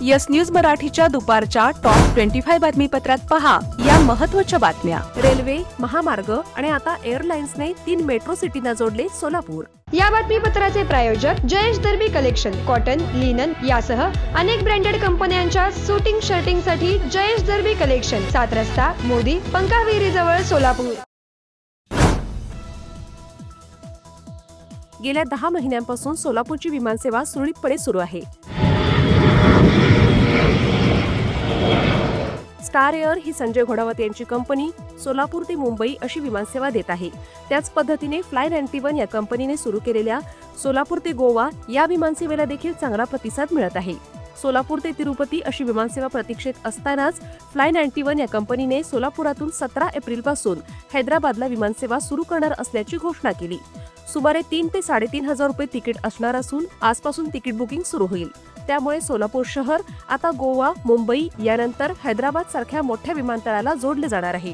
Yes news मराठीच्या दुपारच्या top 25 बातमीपत्रात पहा या महत्त्वाच्या बातम्या। रेल्वे, महामार्ग आणि आता एअरलाइन्सने 3 मेट्रो सिटींना जोडले सोलापूर। या बातमीपत्राचे प्रायोजक जयेश दर्बी कलेक्शन, कॉटन, लिनन यासह अनेक ब्रँडेड कंपन्यांच्या शूटिंग शर्टिंगसाठी जयेश दर्बी कलेक्शन, 7 रस्ता, मोदी, पंकाविहिरी जवळ, सोलापूर। गेल्या 10 महिन्यांपासून सोलापूरची विमानसेवा सुरळीतपणे सुरू आहे। स्टार एअर ही संजय घोडावत यांची कंपनी सोलापूर ते मुंबई अशी विमानसेवा देत आहे। त्याच पद्धतीने फ्लाय 91 या कंपनीने सुरू केलेल्या सोलापूर ते गोवा या विमानसेवेला देखील चांगला प्रतिसाद मिळत आहे। सोलापूर ते तिरुपती अशी विमानसेवा प्रतीक्षेत असतानाच फ्लाय 91 या कंपनीने सोलापुरातून 17 एप्रिलपासून हैदराबादला विमानसेवा सुरू करणार असल्याची घोषणा केली। सुमारे 3 ते 3.5 हजार रुपये तिकीट असणार असून आजपासून तिकीट बुकिंग सुरू होईल। त्यामुळे सोलापूर शहर आता गोवा, मुंबई यानंतर हैदराबाद सारख्या मोठ्या विमानतळाला जोडले जाणार आहे।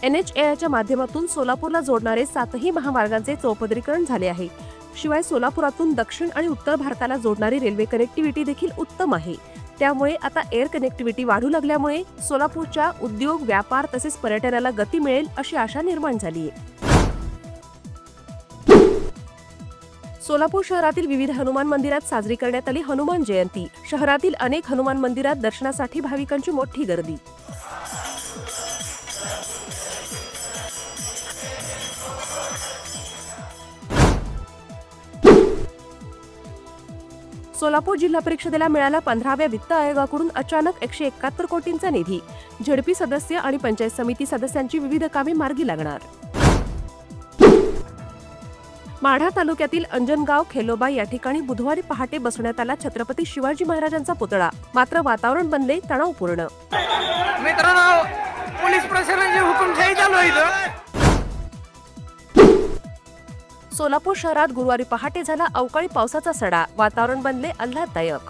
NHAIच्या माध्यमातून सोलापूरला जोडणारे 7ही महामार्गांचे चौपदरीकरण झाले आहे। शिवाय सोलापुरातून दक्षिण आणि उत्तर भारताला जोडणारी रेल्वे कनेक्टिव्हिटी देखील उत्तम आहे। त्यामुळे आता एअर कनेक्टिव्हिटी वाढू लागल्यामुळे सोलापूरच्या उद्योग, व्यापार तसेच पर्यटनाला गती मिळेल अशी आशा निर्माण झाली आहे। सोलापूर शहरातील विविध हनुमान मंदिरात साजरी करण्यात आली हनुमान जयंती। शहरातील अनेक हनुमान मंदिरात दर्शनासाठी भाविकांची मोठी गर्दी। सोलापूर जिल्हा परिषदेला मिळाला 15व्या वित्त आयोगाकडून अचानक 171 कोटींचा निधी। झेडपी सदस्य आणि पंचायत समिती सदस्यांची विविध कामे मार्गी लागणार। माढा तालुक्यातील अंजनगाव खेलोबा या ठिकाणी बुधवारी पहाटे बसवण्यात आला छत्रपती शिवाजी महाराजांचा पुतळा। मात्र वातावरण बनले तणावपूर्ण। मित्रांनो, पोलीस प्रशासनाची हुकुमशाही चालू आहे। सोलापूर शहरात गुरुवारी पहाटे झाला अवकाळी पावसाचा सडा। वातावरण बनले आल्हाददायक।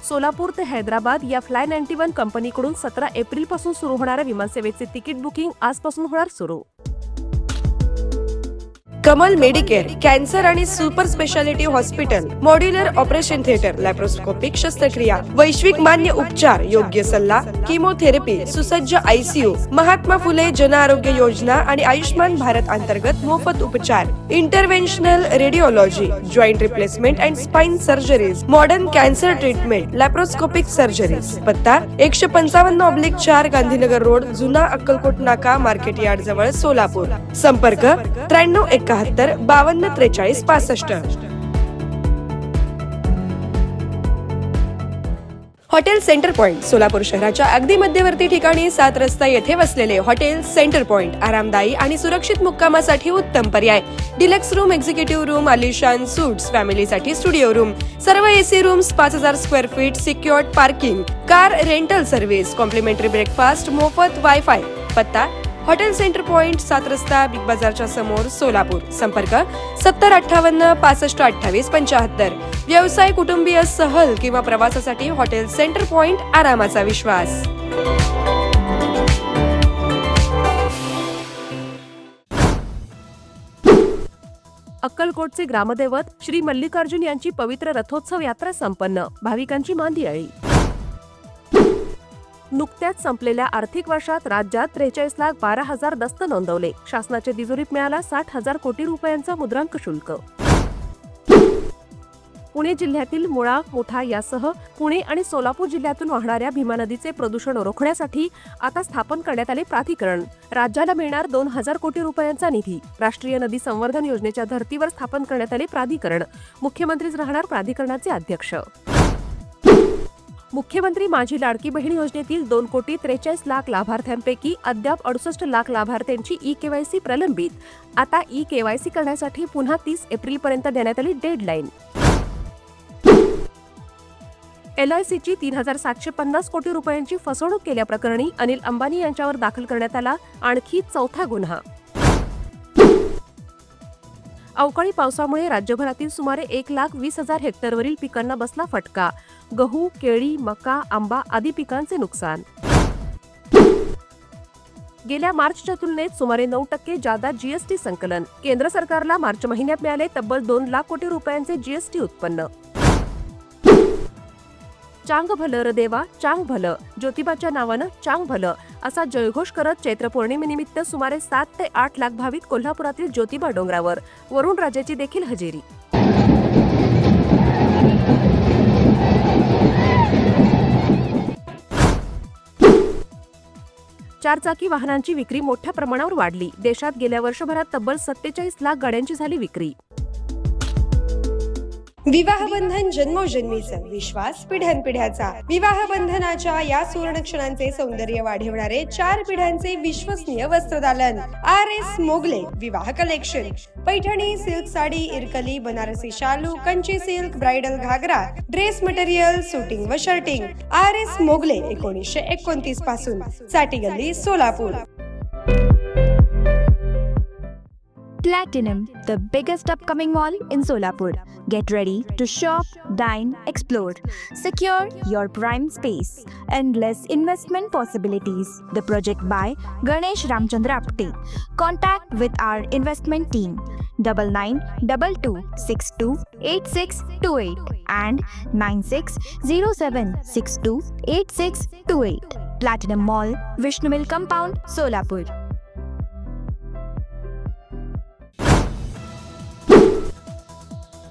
सोलापूर ते हैदराबाद या फ्लाय 91 कंपनीकडून 17 एप्रिलपासून सुरू होणाऱ्या विमानसेवेचे तिकीट बुकिंग आजपासून होणार सुरू। कमल मेडिकेअर, कॅन्सर आणि super speciality hospital, modular operation theatre, laparoscopic शस्त्रक्रिया, वैश्विक मान्य उपचार, योग्य सल्ला, किमोथेरपी, सुसज्ज ICU, महात्मा फुले जन आरोग्य योजना आणि आयुष्मान भारत अंतर्गत मोफत उपचार, interventional radiology, joint replacement and spine surgeries, modern cancer treatment, laparoscopic surgeries. पत्ता 155/4 गांधीनगर रोड, जुना अक्कलकोट नाका, मार्केट यार्ड जवळ, सोलापूर। संपर्क 9371 52 43 65। हॉटेल सेंटर पॉइंट, सोलापूर शहराच्या अगदी मध्यवर्ती ठिकाणी 7 रस्ता येथे वसलेले हॉटेल सेंटर पॉइंट आरामदायी आणि सुरक्षित मुक्कामासाठी उत्तम पर्याय। डिलक्स रूम, एक्झिक्युटिव्ह रूम, आलिशान सूट्स, फॅमिलीसाठी स्टुडिओ रूम, सर्व AC rooms, 5000 square feet, secured parking, car rental service, complimentary breakfast, मोफत वायफाय। पत्ता हॉटेल सेंटर पॉइंट, 7 रस्ता, बिग बाजारच्या समोर, सोलापूर। संपर्क 7058 65 28 75। व्यवसाय, कुटुंबीय, सहल किंवा प्रवासासाठी हॉटेल सेंटर पॉइंट, आरामाचा विश्वास। अक्कलकोटचे ग्रामदैवत श्री मल्लिकार्जुन यांची पवित्र रथोत्सव यात्रा संपन्न। भाविकांची मांदियाळी। नुकत्याच संपलेल्या आर्थिक वर्षात राज्यात 43,12,000 दस्त नोंदवले। शासनाच्या तिजोरीत मिळाला 60,000 कोटी रुपयांचा मुद्रांक शुल्क। पुणे जिल्ह्यातील मुळा, मुठा यासह पुणे आणि सोलापूर जिल्ह्यातून वाहणाऱ्या भीमा नदीचे प्रदूषण रोखण्यासाठी आता स्थापन करण्यात आले प्राधिकरण। राज्याला मिळणार 2,000 कोटी रुपयांचा निधी। राष्ट्रीय नदी संवर्धन योजनेच्या धर्तीवर स्थापन करण्यात आले प्राधिकरण। मुख्यमंत्रीच राहणार प्राधिकरणाचे अध्यक्ष। मुख्यमंत्री माझी लाडकी बहीण योजनेतील 2,43,00,000 लाभार्थ्यांपैकी अद्याप 68 लाख लाभार्थ्यांची eKYC प्रलंबित। आता eKYC करण्यासाठी पुन्हा 30 एप्रिलपर्यंत देण्यात आली डेडलाईन। LICची 3,750 कोटी रुपयांची फसवणूक केल्याप्रकरणी अनिल अंबानी यांच्यावर दाखल करण्यात आला आणखी 4था गुन्हा। अवकाळी पावसामुळे राज्यभरातील सुमारे 1,20,000 हेक्टरवरील पिकांना बसला फटका। गहू, केळी, मका, आंबा आदी पिकांचे नुकसान। गेल्या मार्चच्या तुलनेत सुमारे 9% जादा जीएसटी संकलन. केंद्र सरकारला मार्च महिन्यात मिळाले तब्बल 2 लाख कोटी रुपयांचे जीएसटी उत्पन्न. चांग भलं र देवा, चांग भलं, ज्योतिबाच्या नावानं चांग भलं असा जयघोष करत चैत्र पौर्णिमेनिमित्त सुमारे 7 ते 8 लाख भाविक कोल्हापुरातील ज्योतिबा डोंगरावर. वरुण राजाची देखील हजेरी. चारचाकी वाहनांची विक्री मोठ्या प्रमाणावर वाढली. देशात गेल्या वर्षभरात तब्बल 47 लाख गाड्यांची झाली विक्री. विवाह बंधन जन्मोजन्मीचा विश्वास पिढ्यानपिढ्याचा. विवाह बंधनाच्या या सुवर्ण क्षणांचे सौंदर्य वाढवणारे 4 पिढ्यांचे विश्वसनीय वस्त्रदालन RS मोगले विवाह कलेक्शन. पैठणी, सिल्क साडी, इरकली, बनारसी शालू, कंची सिल्क, ब्राइडल घागरा, ड्रेस मटेरियल, सुटिंग व शर्टिंग. RS मोगले 1929 पासून, साठी गल्ली, Solapur. Platinum, the biggest upcoming mall in Solapur. Get ready to shop, dine, explore. Secure your prime space. Endless investment possibilities. The project by Ganesh Ramchandra Apte. Contact with our investment team 9922628628 and 9607628628. Platinum Mall, Vishnu Mill Compound, Solapur.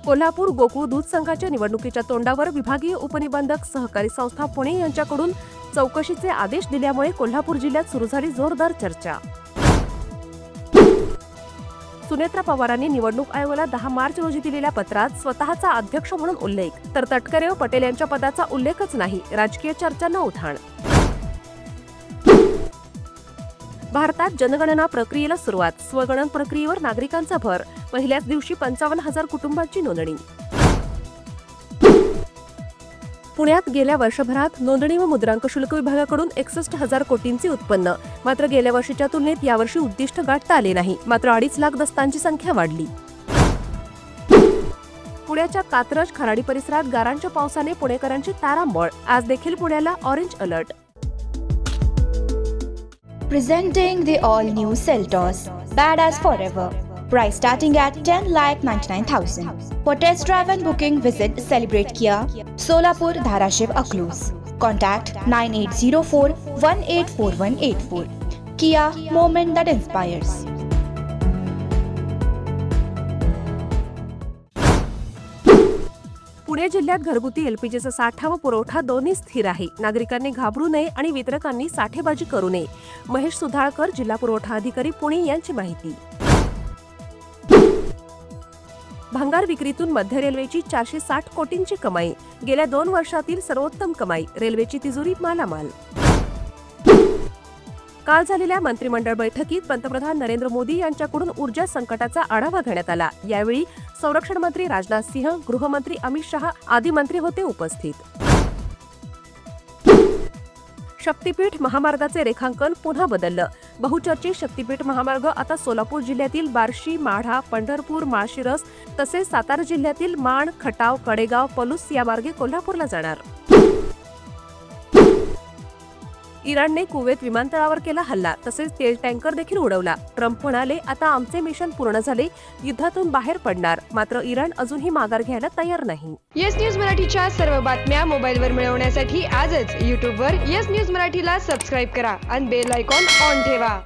Kolhapur Gokul दूध संघाच्या निवडणुकीच्या तोंडावर विभागीय उपनिबंधक सहकारी संस्था पुणे यांच्याकडून चौकशीचे आदेश दिल्यामुळे कोल्हापूर जिल्ह्यात सुरू झाली जोरदार चर्चा. सुनेत्रा पवारांनी निवडणूक आयोगाला 10 मार्च रोजी दिलेल्या पत्रात स्वतःचा अध्यक्ष म्हणून उल्लेख, तर तटकरे व पटेल यांच्या पदाचा उल्लेखच नाही. राजकीय चर्चांना उधाण. भारतात जनगणना प्रक्रियेला सुरुवात. स्वगणन प्रक्रियेवर नागरिकांचा भर. पहिल्याच दिवशी 55,000 कुटुंबांची नोंदणी. पुण्यात गेल्या वर्षभरात नोंदणी व मुद्रांक शुल्क विभागाकडून 61,000 कोटींचे उत्पन्न. मात्र गेल्या वर्षीच्या तुलनेत यावर्षी उद्दिष्ट गाठता आले नाही. मात्र 2.5 लाख दस्तांची संख्या वाढली. पुण्याच्या कात्रज खराडी परिसरात गारांच्या पावसाने पुणेकरांची तारांबळ. आज देखील पुण्याला orange alert. Presenting the all-new Seltos, badass forever. Price starting at 10,99,000. For test drive and booking, visit Celebrate Kia, Solapur, Dharashiv, Aklus. Contact 9804-184184. Kia, moment that inspires. Pune जिल्ह्यात घरगुती एलपीजीचा साठा व पुरवठा दोन्ही स्थिर आहे. नागरिकांनी घाबरू नये आणि वितरकांनी साठेबाजी करू नये. महेश सुधाळकर, जिल्हा पुरवठा अधिकारी, पुणे यांची माहिती. भांगार विक्रीतून मध्य रेल्वेची 460 कोटींची कमाई. गेल्या 2 वर्षातील सर्वोत्तम कमाई. रेल्वेची तिजोरी मालामाल. काल झालेल्या मंत्रिमंडळ बैठकीत पंतप्रधान नरेंद्र मोदी यांच्याकडून ऊर्जा संकटाचा आढावा घेण्यात आला. यावेळी संरक्षण मंत्री राजनाथ सिंह, गृहमंत्री अमित शहा आदी मंत्री होते उपस्थित. शक्तीपीठ महामार्गाचे रेखांकन पुन्हा बदललं. बहुचर्चित शक्तीपीठ महामार्ग आता सोलापूर जिल्ह्यातील बार्शी, माढा, पंढरपूर, माळशिरस तसेच सातारा जिल्ह्यातील माण, खटाव, कडेगाव, पलूस या मार्गे कोल्हापूरला जाणार. इराणने कुवेत विमानतळावर केला हल्ला. तसेच तेल टँकर देखील उडवला. ट्रम्प म्हणाले, आता आमचे मिशन पूर्ण झाले, युद्धातून बाहेर पडणार. मात्र इराण अजूनही माघार घ्यायला तयार नाही. येस न्यूज मराठीच्या सर्व बातम्या मोबाईलवर मिळवण्यासाठी आजच YouTubeवर येस न्यूज मराठीला सबस्क्राईब करा आणि बेल आयकॉन ऑन ठेवा.